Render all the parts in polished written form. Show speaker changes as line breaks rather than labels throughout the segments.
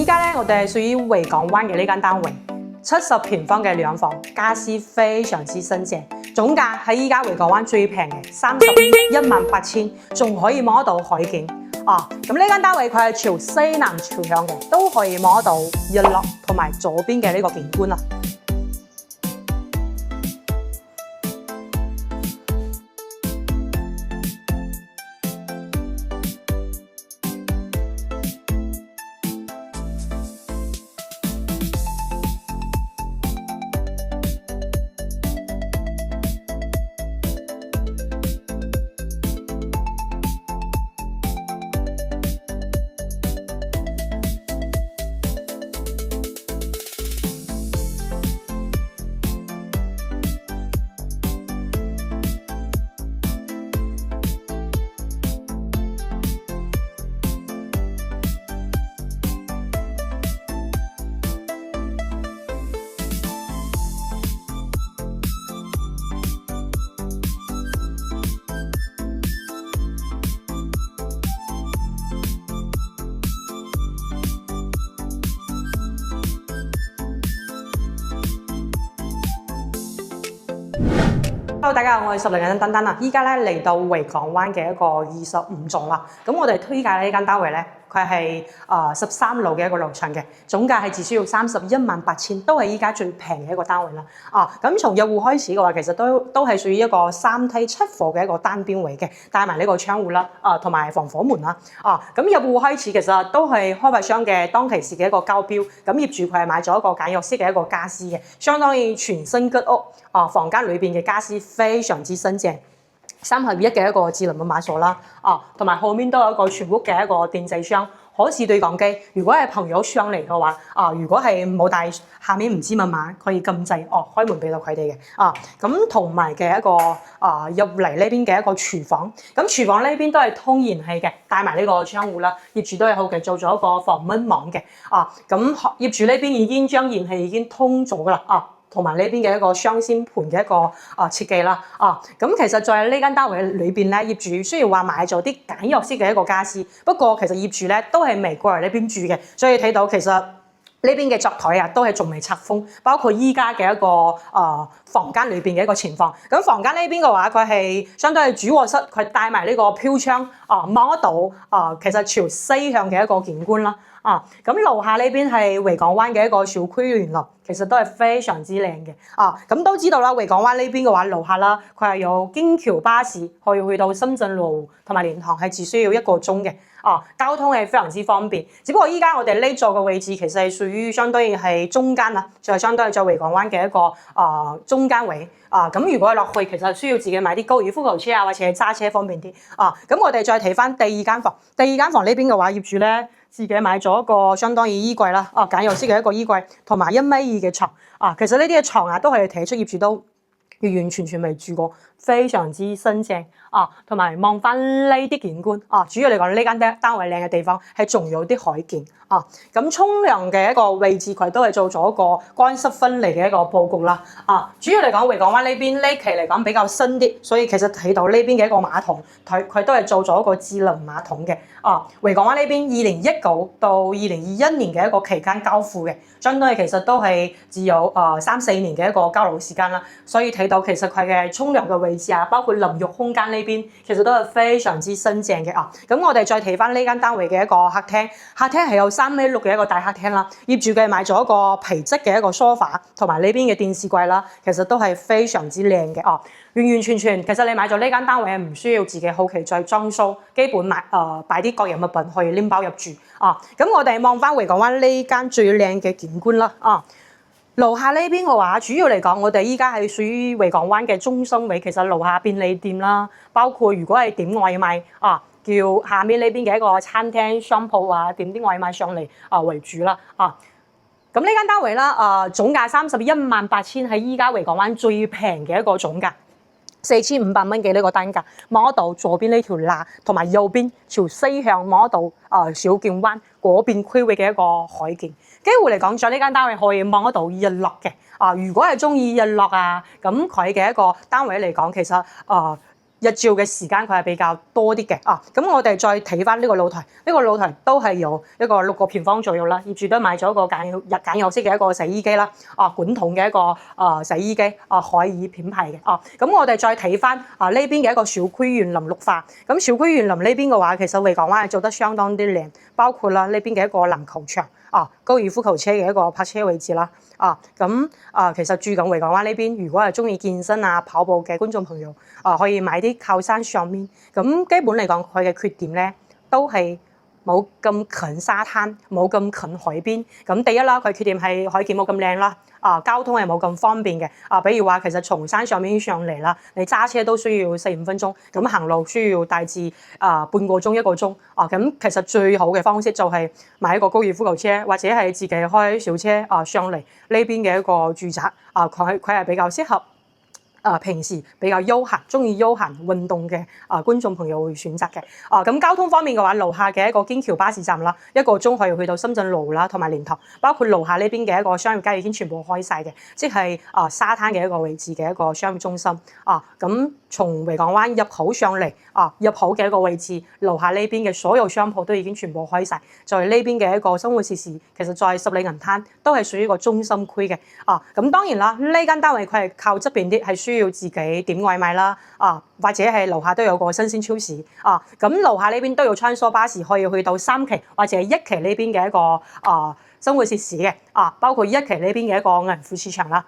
依家咧，我哋係屬於維港灣嘅呢間單位，70平方嘅兩房，家私非常之新淨，總價喺依家維港灣最平嘅318000，仲可以摸到海景。咁呢間單位佢係朝西南朝向嘅，都可以摸到日落同埋左邊嘅呢個景觀啦。Hello， 大家好，我係10零人丹丹啊！依家咧嚟到維港灣嘅一個25棟啦。咁我哋推介呢間單位咧，佢係13樓嘅一個樓層嘅，總價係只需要318000，都係依家最平嘅一個單位啦。咁從入戶開始嘅話，其實都係屬於一個3梯7伙嘅一個單邊位嘅，帶埋呢個窗戶啦，同埋防火門啦。咁入戶開始其實都係開發商嘅當其時嘅一個交標，咁業主佢係買咗一個簡約式嘅一個家私嘅，相當於全新吉屋。房間裏邊嘅家私非常之新淨，3合1嘅一個智能密碼鎖啦，同埋後面都有一個全屋嘅一個電製箱，可視對講機。如果係朋友上嚟嘅話，如果係冇帶下面唔知密碼，可以撳掣開門俾到佢哋嘅。咁同埋嘅一個入嚟呢邊嘅一個廚房，咁廚房呢邊都係通燃氣嘅，帶埋呢個窗戶啦。業主都係好嘅，做咗一個防蚊網嘅。咁業主呢邊已經將燃氣已經通咗噶啦。同埋呢邊嘅一個雙先盤嘅一個設計啦，咁其實在呢間單位裏邊咧，業主雖然話買咗啲簡約式嘅一個家私，不過其實業主咧都係未過嚟呢邊住嘅，所以睇到其實呢邊嘅桌台啊都係仲未拆封，包括依家嘅一個房間裏邊嘅一個情況。咁房間呢邊嘅話，佢係相對係主臥室，佢帶埋呢個飄窗，望得到其實朝西向嘅一個景觀啦。咁樓下呢邊係維港灣嘅一個小區聯絡，其實都係非常之靚嘅。咁都知道啦，維港灣呢邊嘅話，樓下啦，佢係有京橋巴士可以去到深圳路同埋蓮塘，係只需要1個鐘嘅。交通係非常之方便。只不過依家我哋呢座嘅位置其實係屬於相當於係中間啦，就係相當於在維港灣嘅一個中間位。咁如果落去，其實需要自己買啲高爾夫球車或者係揸車方便啲。咁我哋再睇翻第二間房，第二間房呢邊嘅話，業主咧自己買咗一個相當於衣櫃啦，簡約式嘅一個衣櫃，同埋1.2米嘅床。其實呢啲嘅床都係睇出業主都完完全全未住過，非常之新淨。同埋望翻呢啲景觀。主要嚟講呢間單位靚嘅地方係仲有啲海景。咁沖涼嘅一個位置佢都係做咗一個乾濕分離嘅一個佈局啦。主要嚟講維港灣呢邊呢期嚟講比較新啲，所以其實睇到呢邊嘅一個馬桶，佢都係做咗一個智能馬桶嘅。維港灣呢邊2019到2021年嘅一個期間交付嘅，相當於其實都係只有3-4年嘅一個交樓時間啦。所以睇到其實佢嘅沖涼嘅位置包括淋浴空間呢邊，其實都係非常之新淨嘅。咁我哋再睇翻呢間單位嘅一個客廳，客廳係有3.6米嘅一個大客廳啦。業主嘅買咗一個皮質嘅一個梳化，同埋呢邊嘅電視櫃啦，其實都係非常之靚嘅。完完全全，其實你買咗呢間單位唔需要自己後期再裝修，基本擺啲個人物品可以拎包入住。咁我哋望翻維港灣呢間最靚嘅景觀啦。樓下呢邊嘅話，主要嚟講，我哋依家係屬於維港灣嘅中心位。其實樓下便利店啦，包括如果係點外賣叫下面呢邊嘅一個餐廳商鋪點啲外賣上嚟為主啦。咁呢間單位啦，總價318000，係依家維港灣最平嘅一個總價。4500蚊嘅呢個單價，摸到左邊呢條罅，同埋右邊朝西向摸到小劍灣嗰邊區域嘅一個海景。機會嚟講，在呢間單位可以望得到日落嘅。如果係中意日落咁佢嘅一個單位嚟講，其實日照嘅時間佢係比較多啲嘅啊。咁我哋再睇翻呢個露台，呢個露台都係有一個6個平方左右啦。業主都買咗一個簡約式嘅一個洗衣機啦，管筒嘅一個洗衣機海爾品牌嘅咁我哋再睇翻呢邊嘅一個小區園林綠化。咁小區園林呢邊嘅話，其實維港灣係做得相當啲靚，包括啦呢邊嘅一個籃球場高爾夫球車嘅一個泊車位置啦其實住緊維港灣呢邊，如果係中意健身跑步嘅觀眾朋友可以買啲靠山上面。咁基本嚟講，佢嘅缺點咧都係冇咁近沙灘，冇咁近海邊。咁第一啦，佢缺點係海景冇咁靚啦，交通係冇咁方便嘅。比如話其實從山上面上嚟啦，你揸車都需要4-5分鐘，咁行路需要大致半個鐘1個鐘。咁其實最好嘅方式就係買一個高爾夫球車，或者係自己開小車上嚟呢邊嘅一個住宅。佢係比較適合平時比較休閒、中意休閒運動嘅觀眾朋友會選擇嘅。咁交通方面嘅話，樓下嘅一個京橋巴士站啦，1個鐘可以去到深圳路啦，同埋蓮塘，包括樓下呢邊嘅一個商業街已經全部開晒嘅，即係沙灘嘅一個位置嘅一個商業中心。咁從維港灣入口上嚟入口嘅一個位置，樓下呢邊嘅所有商鋪都已經全部開晒。在呢邊嘅一個生活設施，其實在十里銀灘都係屬於一個中心區嘅。咁當然啦，呢間單位佢係靠側邊啲，係需要自己點外賣啦，或者係樓下都有個新鮮超市。咁樓下呢邊都有穿梭巴士可以去到3期或者係1期呢邊嘅一個生活設施嘅，包括1期呢邊嘅一個銀庫市場啦。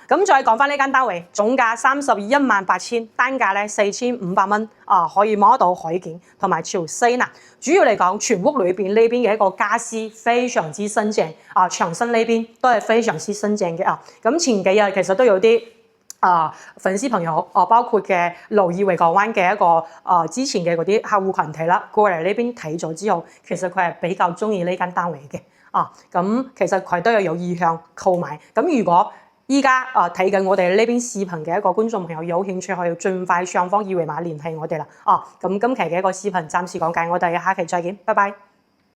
咁再講翻呢間單位，總價318000，單價咧4500蚊，可以摸到海景同埋潮西南。主要嚟講，全屋裏邊呢邊嘅一個家私非常之新淨，牆身呢邊都係非常之新淨嘅。咁前幾日其實都有啲粉絲朋友包括嘅留意維港灣嘅一個之前嘅嗰啲客戶群體啦，過嚟呢邊睇咗之後，其實佢係比較中意呢間單位嘅。咁其實佢都有意向購買。咁如果依家睇緊我哋呢邊視頻嘅一個觀眾朋友有興趣，可以盡快上方二維碼聯繫我哋啦。咁今期嘅一個視頻暫時講解，我哋下期再見，拜拜。